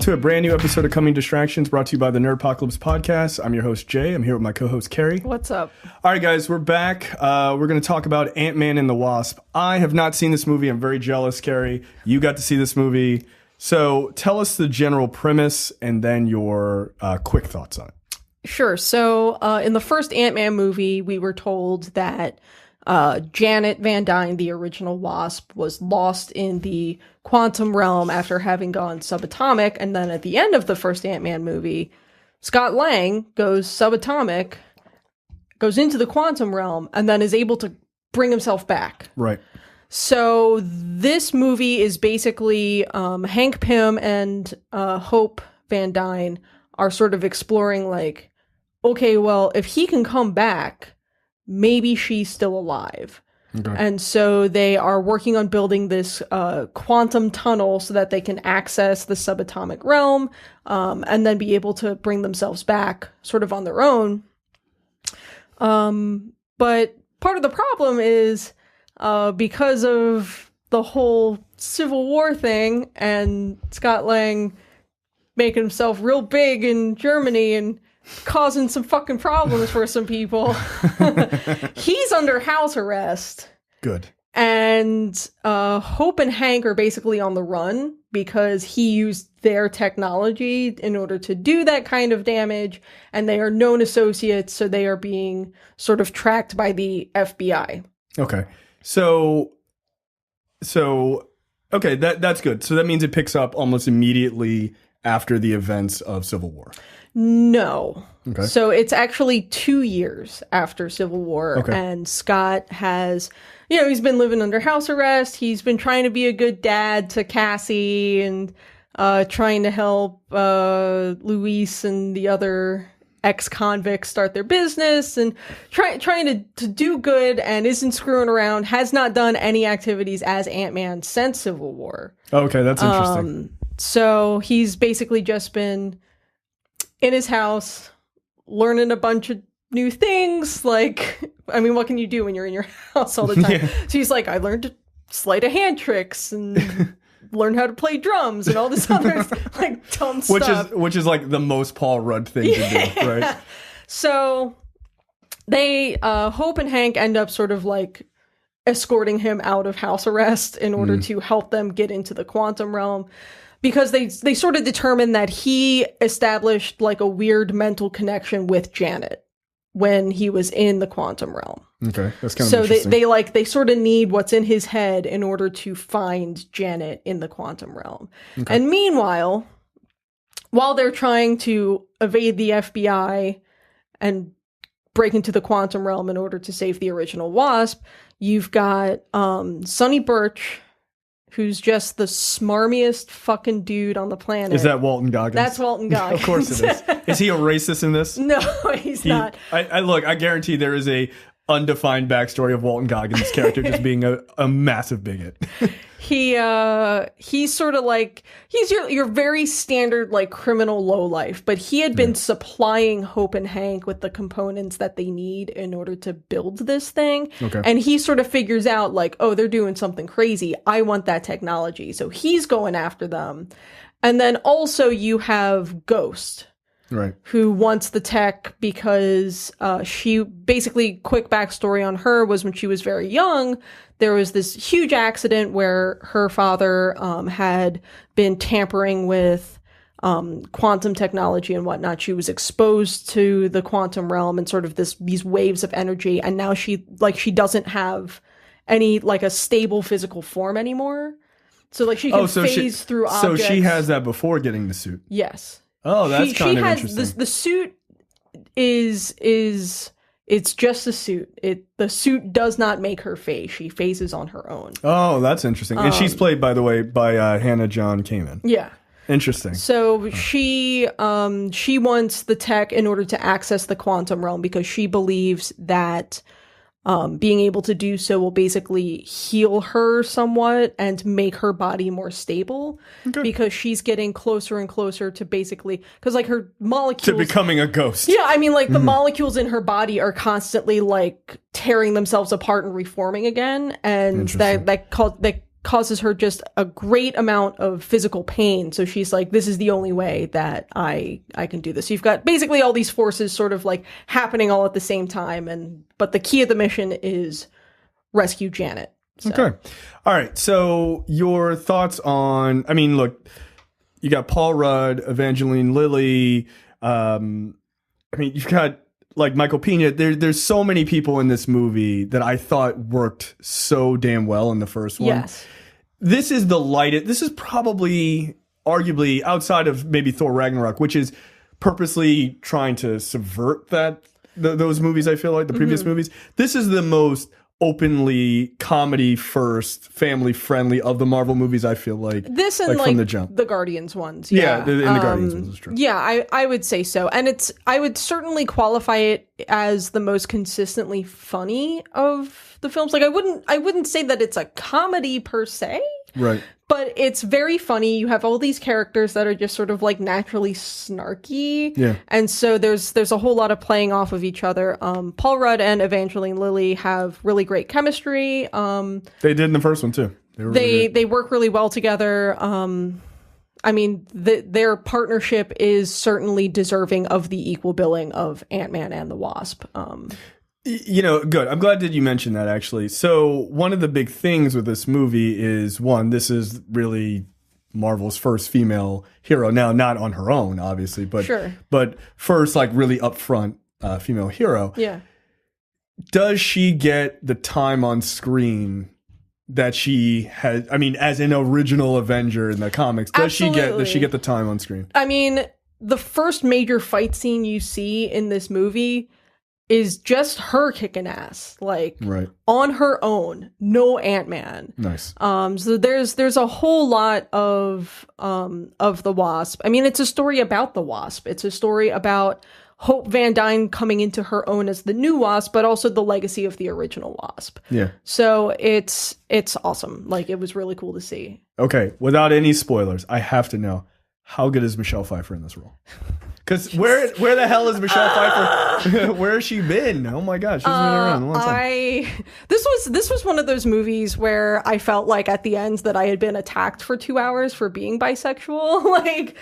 to a brand new episode of Coming Distractions brought to you by the Nerdpocalypse podcast. I'm your host, Jay. I'm here with my co-host, Carrie. What's up? All right, guys, we're back. We're going to talk about Ant-Man and the Wasp. I have not seen this movie. I'm very jealous, Carrie. You got to see this movie. So tell us the general premise and then your quick thoughts on it. Sure. So in the first Ant-Man movie, we were told that Janet Van Dyne, the original Wasp, was lost in the quantum realm after having gone subatomic. And then at the end of the first Ant-Man movie, Scott Lang goes subatomic, goes into the quantum realm, and then is able to bring himself back. Right. So this movie is basically Hank Pym and Hope Van Dyne are sort of exploring like, okay, well, if he can come back, maybe she's still alive. Okay. And so they are working on building this quantum tunnel so that they can access the subatomic realm and then be able to bring themselves back sort of on their own. But part of the problem is because of the whole Civil War thing and Scott Lang making himself real big in Germany and causing some fucking problems for some people. He's under house arrest. Good. And Hope and Hank are basically on the run because he used their technology in order to do that kind of damage. And they are known associates, so they are being sort of tracked by the FBI. Okay. So okay, that's good. So that means it picks up almost immediately after the events of Civil War. No. Okay. So it's actually 2 years after Civil War. Okay. And Scott has, he's been living under house arrest. He's been trying to be a good dad to Cassie and trying to help Luis and the other ex-convicts start their business and trying to do good and isn't screwing around, has not done any activities as Ant-Man since Civil War. Okay, that's interesting. So he's basically just been in his house, learning a bunch of new things. Like, I mean, what can you do when you're in your house all the time? Yeah. So he's like, I learned sleight of hand tricks and learned how to play drums and all this other like dumb stuff. Which is like the most Paul Rudd thing to do, right? So they, Hope and Hank end up sort of like escorting him out of house arrest in order to help them get into the quantum realm. Because they sort of determined that he established like a weird mental connection with Janet when he was in the quantum realm. Okay, that's kind of interesting. So they sort of need what's in his head in order to find Janet in the quantum realm. Okay. And meanwhile, while they're trying to evade the FBI and break into the quantum realm in order to save the original Wasp, you've got Sonny Birch, who's just the smarmiest fucking dude on the planet. Is that Walton Goggins? That's Walton Goggins. Of course it is. Is he a racist in this? No, he's not. I guarantee there is a undefined backstory of Walton Goggins' character just being a massive bigot. He's sort of like, he's your very standard like criminal lowlife, but he had been supplying Hope and Hank with the components that they need in order to build this thing. Okay. And he sort of figures out like, oh, they're doing something crazy. I want that technology. So he's going after them. And then also you have Ghost. Right. Who wants the tech because she basically, quick backstory on her was when she was very young, there was this huge accident where her father had been tampering with quantum technology and whatnot. She was exposed to the quantum realm and sort of these waves of energy. And now she doesn't have any like a stable physical form anymore. So like she can phase through objects. So she has that before getting the suit. Yes. Oh, that's kind of interesting. The suit is it's just a suit. The suit does not make her phase. She phases on her own. Oh, that's interesting. And she's played, by the way, by Hannah John Kamen. Yeah. Interesting. So she wants the tech in order to access the quantum realm because she believes that being able to do so will basically heal her somewhat and make her body more stable. Okay. Because she's getting closer and closer to basically, because like her molecules to becoming a ghost. Yeah, I mean like the molecules in her body are constantly like tearing themselves apart and reforming again, and that causes her just a great amount of physical pain. So she's like, this is the only way that I can do this. You've got basically all these forces sort of like happening all at the same time. But the key of the mission is rescue Janet. So. Okay. All right. So your thoughts on, I mean, look, you got Paul Rudd, Evangeline Lilly. I mean, you've got like Michael Pena. There's so many people in this movie that I thought worked so damn well in the first one. Yes. This is the lightest. This is probably, arguably, outside of maybe Thor Ragnarok, which is purposely trying to subvert those movies. I feel like the previous movies. This is the most openly comedy first, family friendly of the Marvel movies. I feel like this and like from the jump, the Guardians ones. Yeah, the Guardians ones is true. Yeah, I would say so, and I would certainly qualify it as the most consistently funny of the films. Like I wouldn't say that it's a comedy per se. Right. But it's very funny. You have all these characters that are just sort of like naturally snarky. Yeah. And so there's a whole lot of playing off of each other. Paul Rudd and Evangeline Lilly have really great chemistry. They did in the first one too. They work really well together. I mean, their partnership is certainly deserving of the equal billing of Ant-Man and the Wasp. You know, good. I'm glad that you mentioned that, actually. So one of the big things with this movie is, one, this is really Marvel's first female hero. Now, not on her own, obviously, but sure. But first, like, really upfront female hero. Yeah. Does she get the time on screen that she had? I mean, as an original Avenger in the comics, does she get the time on screen? I mean, the first major fight scene you see in this movie is just her kicking ass, like on her own, no Ant-Man. Nice. So there's a whole lot of the Wasp. I mean, it's a story about the Wasp. It's a story about Hope Van Dyne coming into her own as the new Wasp, but also the legacy of the original Wasp. Yeah. So it's awesome. Like, it was really cool to see. Okay, without any spoilers, I have to know, how good is Michelle Pfeiffer in this role? Because where the hell is Michelle Pfeiffer? Where has she been? Oh my gosh, she's been around a long time. This was one of those movies where I felt like at the end that I had been attacked for 2 hours for being bisexual. Like,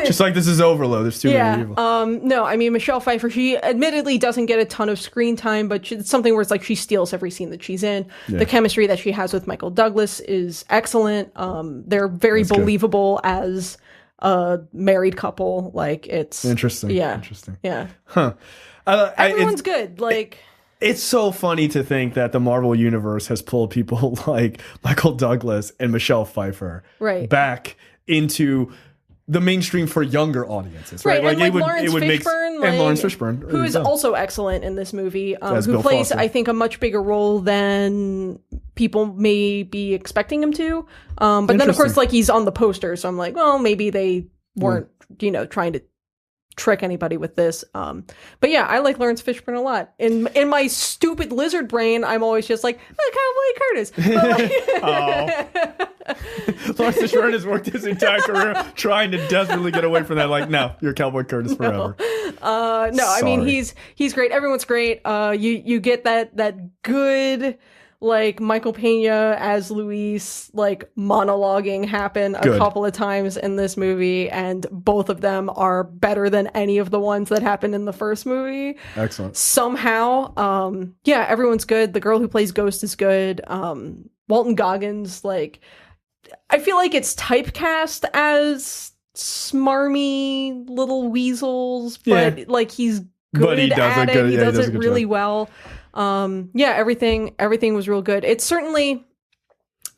just like this is Overload. There's too many people. No, I mean, Michelle Pfeiffer, she admittedly doesn't get a ton of screen time, but it's something where it's like she steals every scene that she's in. Yeah. The chemistry that she has with Michael Douglas is excellent. They're very believable as a married couple. Like, it's interesting. Yeah. Interesting. Yeah. Huh. Everyone's good. Like, it's so funny to think that the Marvel universe has pulled people like Michael Douglas and Michelle Pfeiffer back into the mainstream for younger audiences, right? Like, and Lawrence Fishburne, and Lawrence Fishburne, who is also excellent in this movie, who plays, Foster. I think, a much bigger role than people may be expecting him to. But then, of course, like, he's on the poster, so I'm like, well, maybe they weren't, trying to trick anybody with this. But yeah, I like Lawrence Fishburne a lot. In my stupid lizard brain, I'm always just like, Cowboy Curtis. Lawrence Fishburne has worked his entire career trying to desperately get away from that. Like, no, you're Cowboy Curtis forever. No, I mean, he's great. Everyone's great. You get that good, like, Michael Pena as Luis, like, monologuing happen a couple of times in this movie, and both of them are better than any of the ones that happened in the first movie. Excellent. Somehow, yeah, everyone's good. The girl who plays Ghost is good. Walton Goggins, like, I feel like it's typecast as smarmy little weasels, but like, he's good at it. He does it really well. Yeah, everything was real good. It's certainly,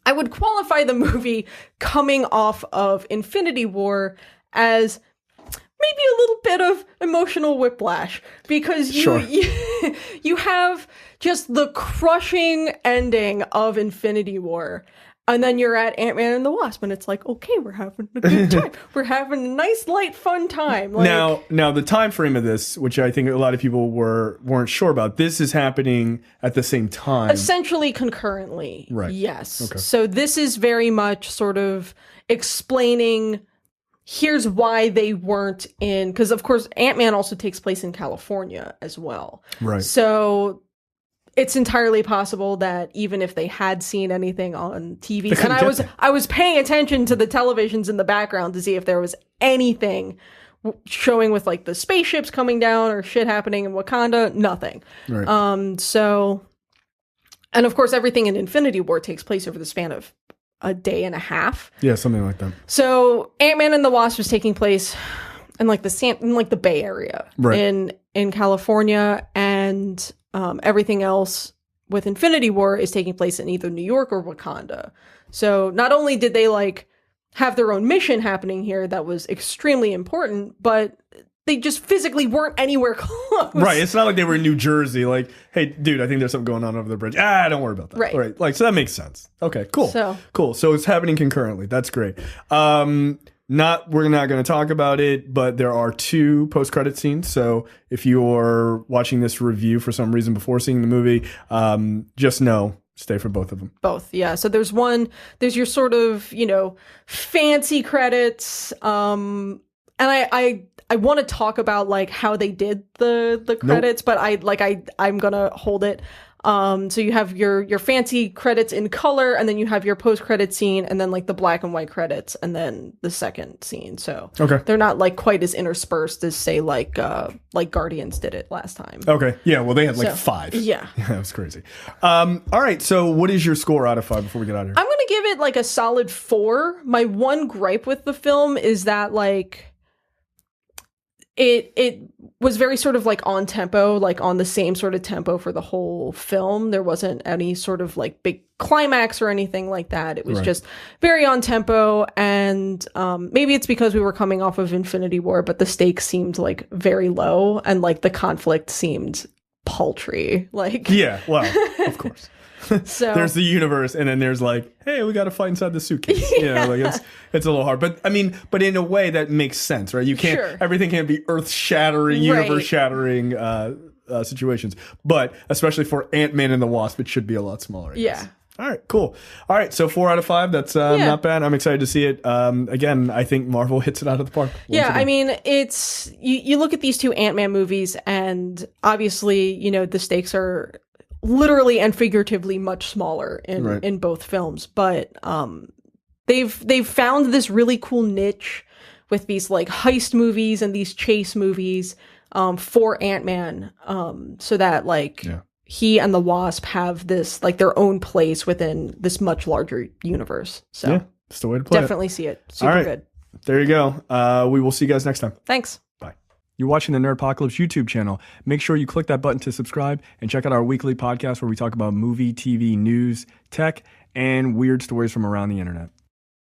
I would qualify the movie coming off of Infinity War as maybe a little bit of emotional whiplash, because you have just the crushing ending of Infinity War, and then you're at Ant-Man and the Wasp, and it's like, okay, we're having a good time. We're having a nice, light, fun time. Like, now the time frame of this, which I think a lot of people weren't sure about, this is happening at the same time, essentially concurrently. Right. Yes. Okay. So this is very much sort of explaining, here's why they weren't in, because of course Ant-Man also takes place in California as well. Right. So it's entirely possible that even if they had seen anything on TVs, and couldn't get I was paying attention to the televisions in the background to see if there was anything showing with like the spaceships coming down or shit happening in Wakanda. Nothing. Right. So, and of course, everything in Infinity War takes place over the span of a day and a half. Yeah, something like that. So Ant-Man and the Wasp was taking place in like the Bay Area, right, in California, and everything else with Infinity War is taking place in either New York or Wakanda. So not only did they like have their own mission happening here that was extremely important, but they just physically weren't anywhere close. Right. It's not like they were in New Jersey. Like, hey, dude, I think there's something going on over the bridge. Don't worry about that. Right. Like, so that makes sense. Okay, cool. Cool. So it's happening concurrently. That's great. We're not going to talk about it, but there are 2 post-credit scenes. So if you're watching this review for some reason before seeing the movie, just know, stay for both of them. Both, yeah. So there's your sort of, fancy credits. And I want to talk about like how they did the credits, but I'm gonna hold it. So you have your fancy credits in color, and then you have your post-credit scene, and then like the black and white credits, and then the second scene. So they're not like quite as interspersed as say like Guardians did it last time. Okay, yeah. Well, they had like 5. Yeah, that was crazy. All right. So what is your score out of 5 before we get out of here? I'm gonna give it like a solid 4. My one gripe with the film is that like it was very sort of like on tempo, like on the same sort of tempo for the whole film. There wasn't any sort of like big climax or anything like that. It was just very on tempo, and maybe it's because we were coming off of Infinity War, but the stakes seemed like very low, and like the conflict seemed paltry. Like, yeah, well, of course. So there's the universe, and then there's like, hey, we got to fight inside the suitcase. Yeah. Like it's a little hard, but I mean, but in a way that makes sense, right? You can't everything can't be earth shattering, universe shattering situations, but especially for Ant-Man and the Wasp, it should be a lot smaller. I guess. All right, cool. All right, so 4 out of 5. That's not bad. I'm excited to see it. Again, I think Marvel hits it out of the park. I mean, it's you look at these 2 Ant-Man movies, and obviously, the stakes are literally and figuratively much smaller in both films, but they've found this really cool niche with these like heist movies and these chase movies for Ant-Man, so that like he and the Wasp have this like their own place within this much larger universe. So yeah, it's the way to play definitely see it. Super good. There you go. We will see you guys next time. Thanks. You're watching the Nerdpocalypse YouTube channel. Make sure you click that button to subscribe and check out our weekly podcast where we talk about movie, TV, news, tech, and weird stories from around the internet.